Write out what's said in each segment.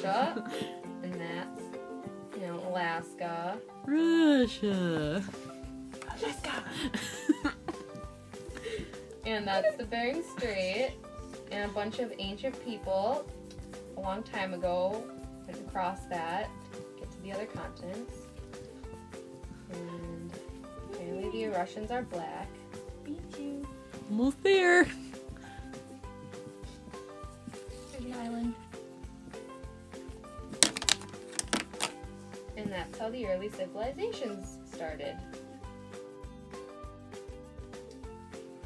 Russia, and that's, Alaska. Russia. Alaska. And that's the Bering Strait, and a bunch of ancient people a long time ago went across that to get to the other continents. And apparently the Russians are black. Beat you. Almost there. There's the island. And that's how the early civilizations started.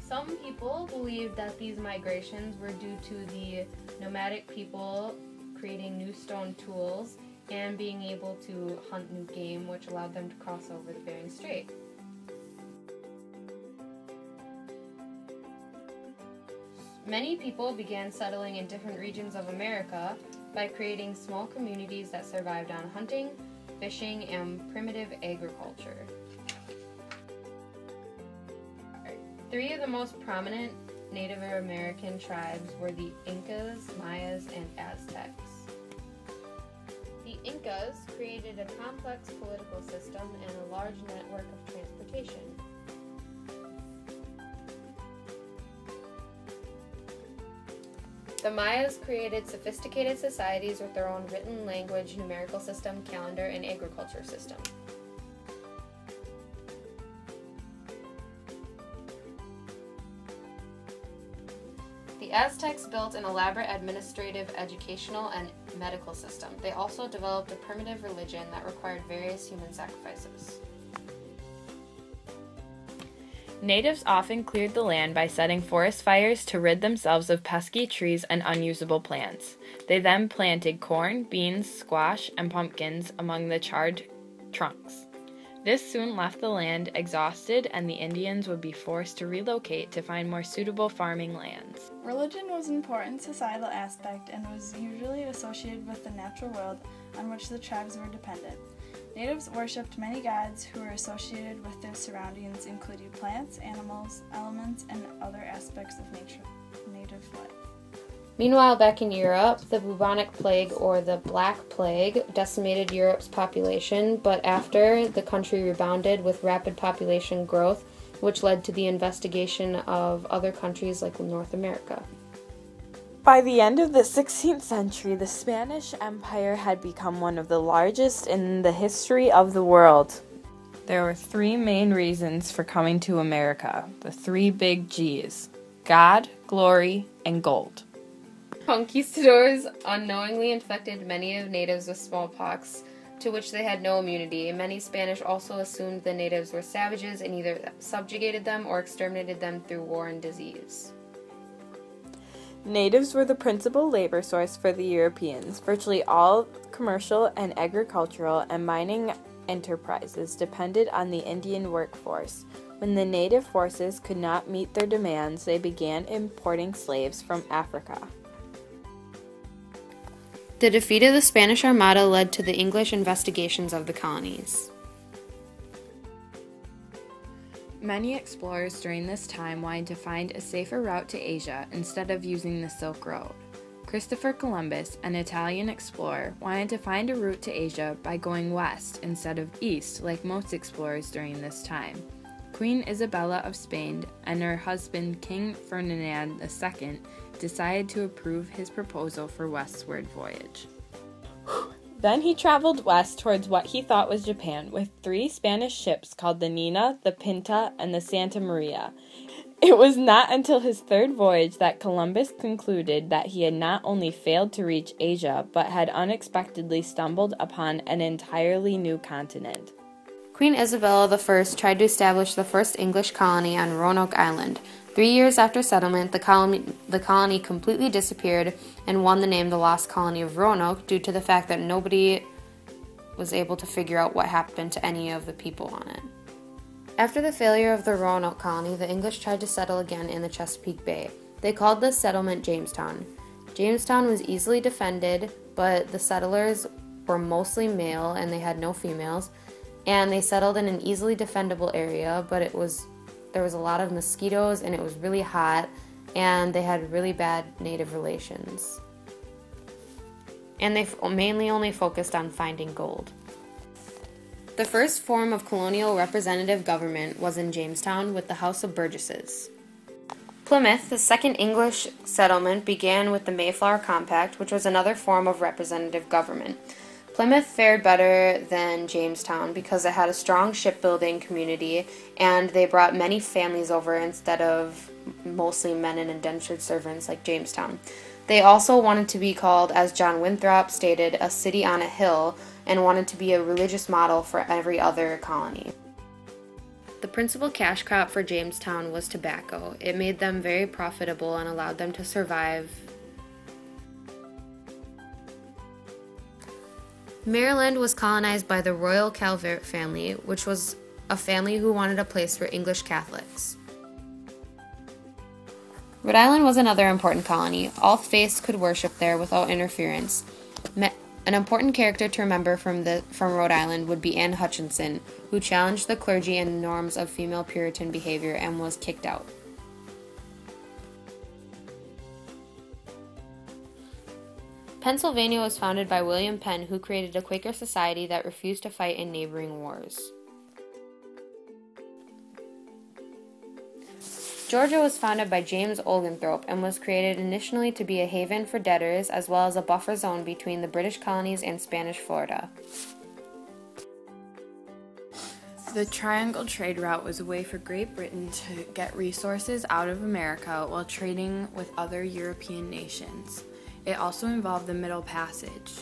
Some people believe that these migrations were due to the nomadic people creating new stone tools and being able to hunt new game, which allowed them to cross over the Bering Strait. Many people began settling in different regions of America by creating small communities that survived on hunting, fishing, and primitive agriculture. Three of the most prominent Native American tribes were the Incas, Mayas, and Aztecs. The Incas created a complex political system and a large network of transportation. The Mayas created sophisticated societies with their own written language, numerical system, calendar, and agriculture system. The Aztecs built an elaborate administrative, educational, and medical system. They also developed a primitive religion that required various human sacrifices. Natives often cleared the land by setting forest fires to rid themselves of pesky trees and unusable plants. They then planted corn, beans, squash, and pumpkins among the charred trunks. This soon left the land exhausted, and the Indians would be forced to relocate to find more suitable farming lands. Religion was an important societal aspect and was usually associated with the natural world on which the tribes were dependent. Natives worshipped many gods who were associated with their surroundings, including plants, animals, elements, and other aspects of native life. Meanwhile, back in Europe, the bubonic plague, or the Black Plague, decimated Europe's population, but after, the country rebounded with rapid population growth, which led to the investigation of other countries like North America. By the end of the 16th century, the Spanish Empire had become one of the largest in the history of the world. There were three main reasons for coming to America, the three big G's: God, glory, and gold. Conquistadors unknowingly infected many of natives with smallpox, to which they had no immunity. Many Spanish also assumed the natives were savages and either subjugated them or exterminated them through war and disease. Natives were the principal labor source for the Europeans. Virtually all commercial and agricultural and mining enterprises depended on the Indian workforce. When the native forces could not meet their demands, they began importing slaves from Africa. The defeat of the Spanish Armada led to the English investigations of the colonies. Many explorers during this time wanted to find a safer route to Asia instead of using the Silk Road. Christopher Columbus, an Italian explorer, wanted to find a route to Asia by going west instead of east like most explorers during this time. Queen Isabella of Spain and her husband King Ferdinand II decided to approve his proposal for westward voyage. Then he traveled west towards what he thought was Japan with three Spanish ships called the Nina, the Pinta, and the Santa Maria. It was not until his third voyage that Columbus concluded that he had not only failed to reach Asia, but had unexpectedly stumbled upon an entirely new continent. Queen Isabella I tried to establish the first English colony on Roanoke Island. 3 years after settlement, the colony completely disappeared and won the name the Lost Colony of Roanoke due to the fact that nobody was able to figure out what happened to any of the people on it. After the failure of the Roanoke colony, the English tried to settle again in the Chesapeake Bay. They called this settlement Jamestown. Jamestown was easily defended, but the settlers were mostly male and they had no females, and they settled in an easily defendable area, but there was a lot of mosquitoes and it was really hot, and they had really bad native relations. and they mainly only focused on finding gold. The first form of colonial representative government was in Jamestown with the House of Burgesses. Plymouth, the second English settlement, began with the Mayflower Compact, which was another form of representative government. Plymouth fared better than Jamestown because it had a strong shipbuilding community, and they brought many families over instead of mostly men and indentured servants like Jamestown. They also wanted to be called, as John Winthrop stated, a city on a hill, and wanted to be a religious model for every other colony. The principal cash crop for Jamestown was tobacco. It made them very profitable and allowed them to survive. Maryland was colonized by the Royal Calvert family, which was a family who wanted a place for English Catholics. Rhode Island was another important colony. All faiths could worship there without interference. An important character to remember from Rhode Island would be Anne Hutchinson, who challenged the clergy and norms of female Puritan behavior and was kicked out. Pennsylvania was founded by William Penn, who created a Quaker society that refused to fight in neighboring wars. Georgia was founded by James Oglethorpe and was created initially to be a haven for debtors as well as a buffer zone between the British colonies and Spanish Florida. The Triangle Trade Route was a way for Great Britain to get resources out of America while trading with other European nations. It also involved the Middle Passage,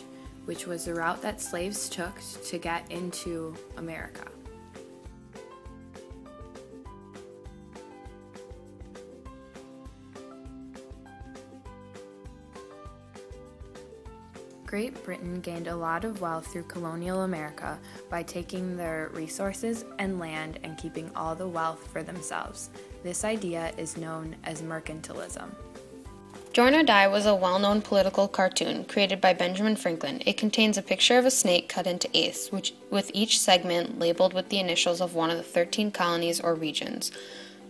which was the route that slaves took to get into America. Great Britain gained a lot of wealth through colonial America by taking their resources and land and keeping all the wealth for themselves. This idea is known as mercantilism. Join or Die was a well-known political cartoon created by Benjamin Franklin. It contains a picture of a snake cut into eighths, with each segment labeled with the initials of one of the 13 colonies or regions.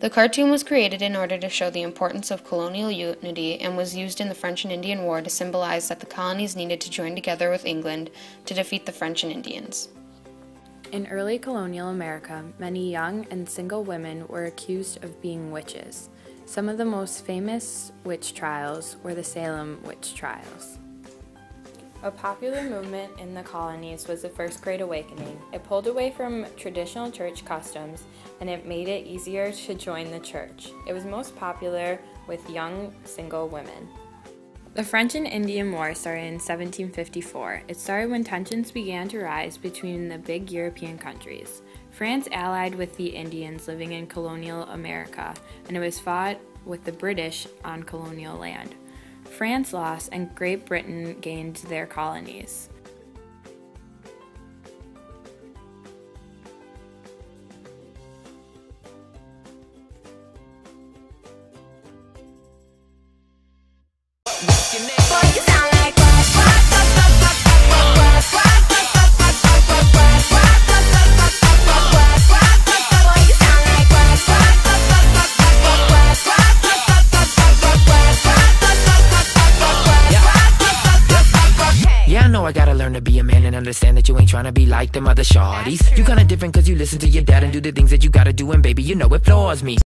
The cartoon was created in order to show the importance of colonial unity and was used in the French and Indian War to symbolize that the colonies needed to join together with England to defeat the French and Indians. In early colonial America, many young and single women were accused of being witches. Some of the most famous witch trials were the Salem witch trials. A popular movement in the colonies was the First Great Awakening. It pulled away from traditional church customs, and it made it easier to join the church. It was most popular with young single women. The French and Indian War started in 1754. It started when tensions began to rise between the big European countries. France allied with the Indians living in colonial America, and it was fought with the British on colonial land. France lost, and Great Britain gained their colonies. I gotta learn to be a man and understand that you ain't tryna be like them other shawties. You kinda different cause you listen to your dad and do the things that you gotta do, and baby, you know it floors me.